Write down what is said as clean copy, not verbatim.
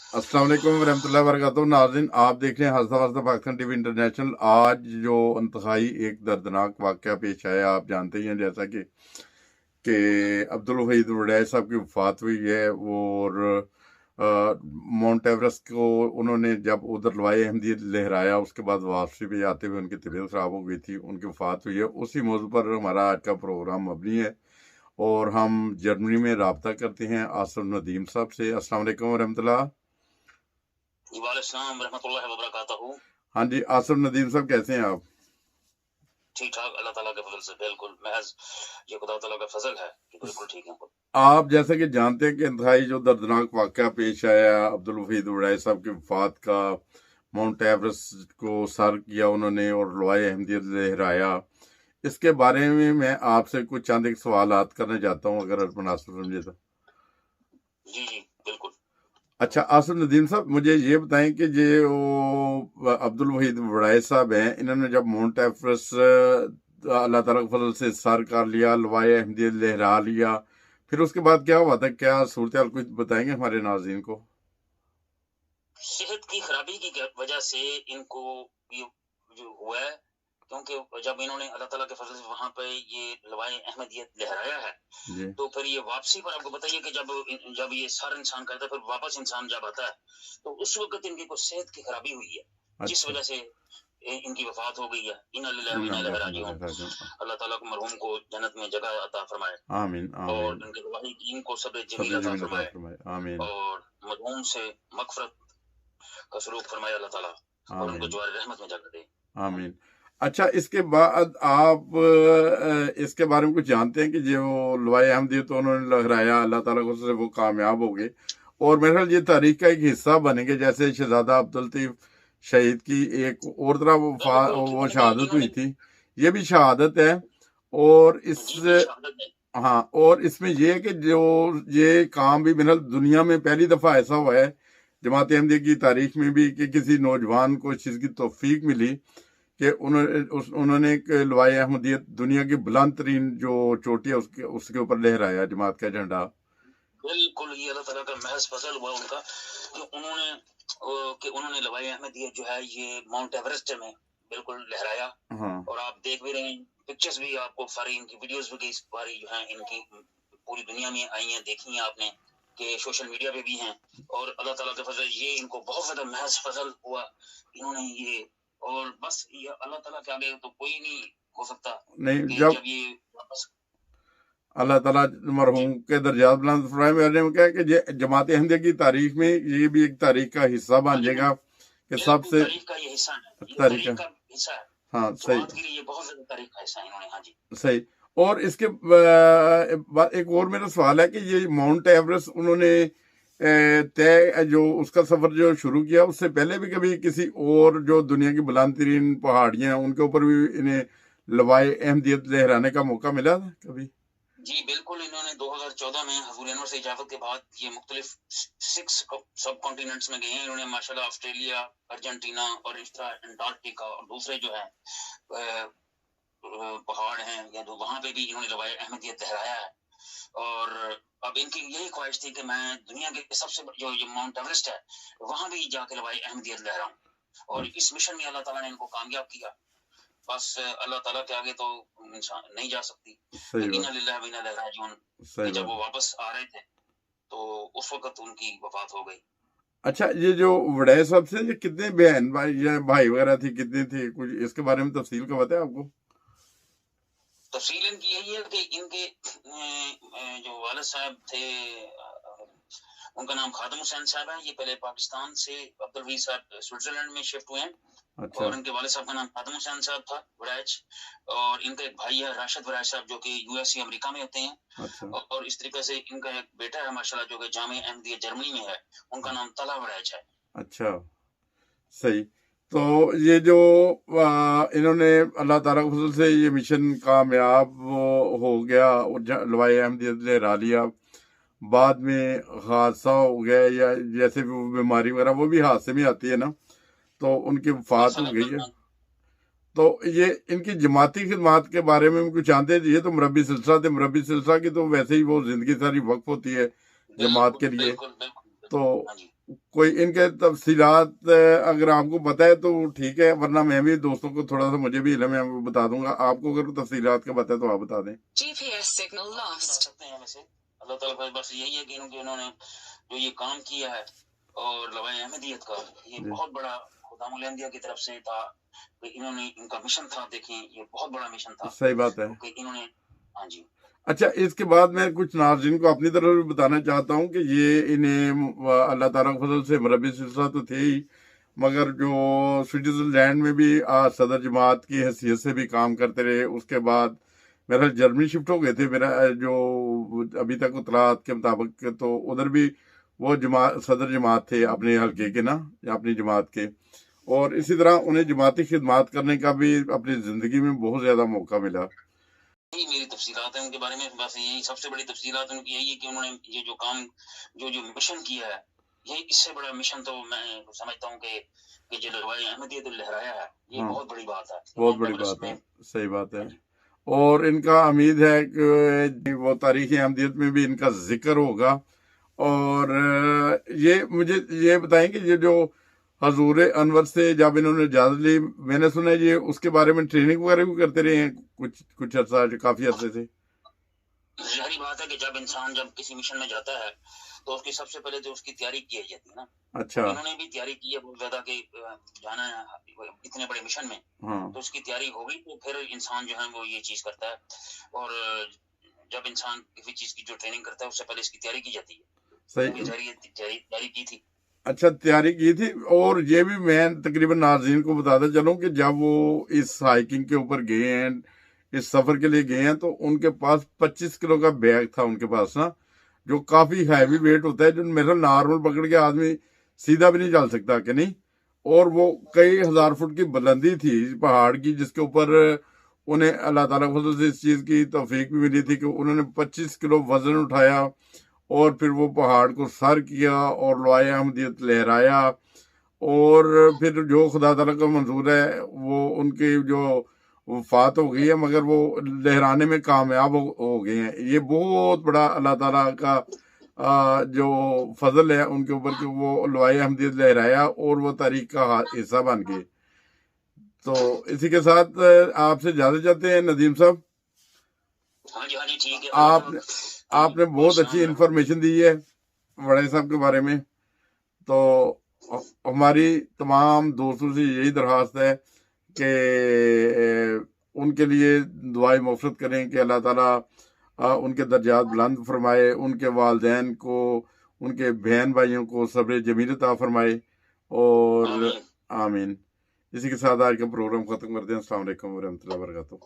अस्सलाम वालेकुम रहमतुल्लाहि व बरकातहू। नाज़रीन, आप देख रहे हैं हंसता वसता पाकिस्तान टीवी इंटरनेशनल। आज जो इंतहाई एक दर्दनाक वाक़या पेश आया, आप जानते ही हैं जैसा कि अब्दुल वहीद वड़ैच साहब की वफ़ात हुई है। और माउंट एवरेस्ट को उन्होंने जब उधर लवाए अहमदियत लहराया, उसके बाद वापसी पे आते हुए उनकी तबीयत ख़राब हो गई थी, उनकी वफ़ात हुई है। उसी मौजू पर हमारा आज का प्रोग्राम मबनी है और हम जर्मनी में रब्ता करते हैं आसिफ नदीम साहब से। अस्सलाम वालेकुम रहमतुल्लाह। वालेकुम रहमतुल्लाहि व बरकातहू। हाँ जी, आसिफ नदीम साहब कैसे हैं आप? ठीक ठाक, अल्लाह ताला के फजल से बिल्कुल महज ये खुदा ताला का फजल है कि बिल्कुल ठीक है। आप जैसा कि जानते हैं कि इंतहाई जो दर्दनाक वाक़या पेश आया अब्दुल वहीद वड़ैच साहब की वफ़ात का, माउंट एवरेस्ट को सर किया उन्होंने और लवाए अहमदियत लहराया, इसके बारे में मैं आपसे कुछ चंद एक सवालात करना चाहता हूँ, अगर मुनासिब समझे तो। जी जी बिल्कुल। अच्छा आसिफ नदीम साहब, मुझे ये बताएं कि ये वो अब्दुल वहीद वड़ैच साहब हैं, इन्होंने जब माउंट एवरेस्ट अल्लाह ताला के फजल से सर कर लिया, लवाए अहमदियत लहरा लिया, फिर उसके बाद क्या हुआ था? क्या सूरत हाल कुछ बताएंगे हमारे नाज़रीन को? सेहत की खराबी की वजह से इनको ये जो हुआ है, क्योंकि जब इन्होंने अल्लाह ताला के फजल से वहां पे ये लवाए अहमदियत लहराया है जी। तो फिर ये वापसी पर आपको बताइए कि जब ये सर इंसान करता है, फिर वापस इंसान जब आता है तो उस वक्त इनकी कुछ सेहत की खराबी हुई है, जिस अच्छा। वजह से इनकी वफात हो गई है। इन्ना लिल्लाहि व इन्ना इलैहि राजिऊन। अल्लाह ताला को मरहूम को जन्नत में जगह अता फरमाए आमीन और आमीन। इनके गवाही टीम को सब्र सब जमील अता जमीन अता फरमाए फरमाए, आमीन और मरहूम से मगफरत का सलूक फरमाए अल्लाह ताला और उनको आमीन जवार रहमत में जगह दे, आमीन। अच्छा, इसके बाद आप इसके बारे में कुछ जानते हैं कि जो लवाए अहमदियत तो उन्होंने लहराया, अल्लाह ताला को से वो कामयाब हो गए और मेरे ख्याल ये तारीख का एक हिस्सा बनेंगे, जैसे शहजादा अब्दुल लतीफ शहीद की एक और तरह वो शहादत हुई थी, ये भी शहादत है। और इस हाँ, और इसमें ये है कि जो ये काम भी मेरे ख्याल दुनिया में पहली दफ़ा ऐसा हुआ है जमात अहमदिया की तारीख में भी कि किसी नौजवान को इस चीज़ की तौफीक मिली कि उन्होंने एक लवाए अहमदियत दुनिया की बुलंद तरीन जो चोटी है उसके ऊपर लहराया जमात का झंडा। बिल्कुल, ये अल्लाह ताला का महज फजल हुआ उनका कि उन्होंने लवाए अहमदियत जो है ये माउंट एवरेस्ट में बिल्कुल लहराया। हाँ। और आप देख भी रहे हैं, पिक्चर्स भी आपको सारी इनकी वीडियोस भी इस बारी जो है इनकी पूरी दुनिया में आई हैं, देखी हैं आपने कि सोशल मीडिया पे भी हैं। और अल्लाह ताला के फजल ये इनको बहुत ज्यादा महज फजल हुआ, इन्होंने ये, और बस ये अल्लाह ताला के आगे तो कोई नहीं हो सकता नहीं, कि जब ये वापस अल्लाह ताला मरहूम के दर्जात बुलंद फरमाए। मैंने कहा कि ये जमात अहमदिया की तारीख में ये भी एक तारीख का हिस्सा बन जाएगा कि सबसे तारीख का ये हिस्सा है, ये तारीख का हिस्सा है। हाँ सही, के लिए ये बहुत ज्यादा तारीख का हिस्सा है इन्होंने। हाँ जी सही। और इसके एक और मेरा सवाल है कि ये माउंट एवरेस्ट उन्होंने तय जो उसका सफर जो शुरू किया, उससे पहले भी कभी किसी और जो दुनिया की बुलंद तरीन पहाड़ियां हैं उनके ऊपर भी इन्हें लवाए अहमदियत लहराने का मौका मिला था कभी? जी बिल्कुल, इन्होंने 2014 में हजूर अनवर से इजाजत के बाद ये मुख्तलिफ 6 सब कॉन्टिनेंट्स में गए हैं। इन्होंने माशाल्लाह ऑस्ट्रेलिया, अर्जेंटीना और अंटार्कटिका और दूसरे जो है पहाड़ हैं या तो वहां पे भी इन्होंने लवाए अहमदियत लहराया है। और अब इनकी यही ख्वाहिश थी कि मैं दुनिया के सबसे जो माउंट एवरेस्ट है वहां भी जाके लवाए अहमदियत लहराऊं, और इस मिशन में अल्लाह ताला ने इनको कामयाब किया। बस अल्लाह ताला के आगे तो इंसान नहीं जा सकती। इन्ना लिल्लाहि व इन्ना इलैहि राजिऊन। जब वो वापस आ रहे थे तो उस वक्त उनकी वफात हो गई। अच्छा, ये जो वड़ैच साहब से ये कितने बहन भाई या भाई वगैरह थी, कितने थे, कुछ इसके बारे में तफसील का पता है आपको? तफसील इनकी यही है कि इनके जो वालिद साहब थे, उनका नाम खादम हुसैन साहब है। ये पहले पाकिस्तान से अब्दुल वहीद साहब स्विट्जरलैंड में शिफ्ट हुए हैं। अच्छा। और इनके वालिद साहब का नाम खादम हुसैन साहब था वड़ैच, और इनका एक भाई है राशिद वड़ैच साहब जो कि यूएसए अमेरिका में होते हैं। अच्छा। और इस तरीके से इनका एक बेटा है माशाल्लाह जो कि जामे अहमदिया जर्मनी में है, उनका नाम तला वड़ैच है। अच्छा, सही। तो ये जो इन्होंने अल्लाह ताला के फजल से ये मिशन कामयाब हो गया और लवाए अहमदियत लहरा लिया, बाद में हादसा हो गया या जैसे भी बीमारी वगैरह वो भी हादसे में आती है ना, तो उनकी वफात हो गई है। तो ये इनकी जमाती खिदमात के बारे में कुछ जानते हैं? ये तो मुरब्बी सिलसिला थे, मुरब्बी सिलसिला की तो वैसे ही वो जिंदगी सारी वक्फ होती है जमात के लिए। तो कोई इनके तफसीलात अगर आपको पता है तो ठीक है, वरना मैं भी दोस्तों को थोड़ा सा, मुझे भी इल्म है, मैं बता दूंगा। आपको अगर तफसीलात का पता है तो आप बता दें। GPS signal lost. सकते हैं वैसे अल्लाह ताला का बस यही है कि उन्होंने जो ये काम किया है और लवाए अहमदियत का ये जी। बहुत बड़ा खुदामुल अहमदिया की तरफ से था कि इन्होंने, इनका मिशन था, देखें ये बहुत बड़ा मिशन था सही बात है। कि इन्होंने, हाँ जी। अच्छा, इसके बाद मैं कुछ नाज़रीन को अपनी तरफ भी बताना चाहता हूँ कि ये इन्हें अल्लाह ताला के फजल से मरबी सिलसिला तो थे ही, मगर जो स्विट्जरलैंड में भी सदर जमात की हैसियत से भी काम करते रहे। उसके बाद मेरा जर्मनी शिफ्ट हो गए थे, मेरा जो अभी तक उतलात के मुताबिक, तो उधर भी वो जमात सदर जमात थे अपने हल्के के ना, या अपनी जमात के। और इसी तरह उन्हें जमाती खिदमात करने का भी अपनी ज़िंदगी में बहुत ज़्यादा मौका मिला। यही मेरी तफसीलात है उनके बारे में। बस यही सबसे बड़ी तफसीलात उनकी यही है कि उन्होंने ये जो काम, जो मिशन किया है, ये इससे बड़ा मिशन तो मैं समझता हूँ कि जो लवाए अहमदियत लहराया है, ये हाँ, बहुत बड़ी बात है, बहुत माउंट बड़ी एवरेस्ट बात है, में। सही बात है। हाँ जी। और इनका उम्मीद है कि वो तारीख अहमदियत में भी इनका जिक्र होगा। और ये मुझे ये बताएं कि ये जो हजूर अनवर से जब इन्होंने इजाज़त ली, मैंने सुना है ये उसके बारे में ट्रेनिंग वगैरह भी करते रहे हैं कुछ अर्सा, काफ़ी अरसे से। जाहिर बात है कि जब किसी मिशन में जाता है तो उसकी सबसे पहले तो उसकी तैयारी की जाती है ना। अच्छा। इन्होंने भी तैयारी की है बहुत ज्यादा कि जाना है इतने बड़े मिशन में। हाँ, तो उसकी तैयारी होगी तो फिर इंसान जो है वो ये चीज करता है। और जब इंसान किसी चीज की जो ट्रेनिंग करता है उससे पहले इसकी तैयारी की जाती है। सही। तैयारी की थी। अच्छा, तैयारी की थी। और ये भी मैं तकरीबन नाज़रीन को बताता चलूं कि जब वो इस हाइकिंग के ऊपर गए हैं, इस सफ़र के लिए गए हैं, तो उनके पास 25 किलो का बैग था उनके पास ना, जो काफ़ी हैवी वेट होता है, जो मेरा नॉर्मल पकड़ के आदमी सीधा भी नहीं चल सकता कि नहीं। और वो कई हज़ार फुट की बुलंदी थी पहाड़ की, जिसके ऊपर उन्हें अल्लाह ताला के फजल से इस चीज़ की तौफीक भी मिली थी कि उन्होंने 25 किलो वज़न उठाया और फिर वो पहाड़ को सर किया और लवाए अहमदियत लहराया। और फिर जो खुदा ताला का मंजूर है वो उनकी जो वफात हो गई है, मगर वो लहराने में कामयाब हो गए हैं। ये बहुत बड़ा अल्लाह ताला का जो फजल है उनके ऊपर कि वो लवाए अहमदियत लहराया और वो तारीख का हिस्सा बन गए। तो इसी के साथ आपसे इजाज़त चाहते हैं नदीम साहब। हाँ जी ठीक है। आपने बहुत अच्छी इंफॉर्मेशन दी है बड़े साहब के बारे में। तो हमारी तमाम दोस्तों से यही दरख्वास्त है कि उनके लिए दुआएं मफ़रत करें कि अल्लाह ताला उनके दर्जात बुलंद फरमाए, उनके वालिदैन को, उनके बहन भाइयों को सब्र जमील अता फरमाए। और आमीन। इसी के साथ आज का प्रोग्राम ख़त्म करते हैं। अस्सलाम वालेकुम व रहमतुल्लाहि व बरकातहू।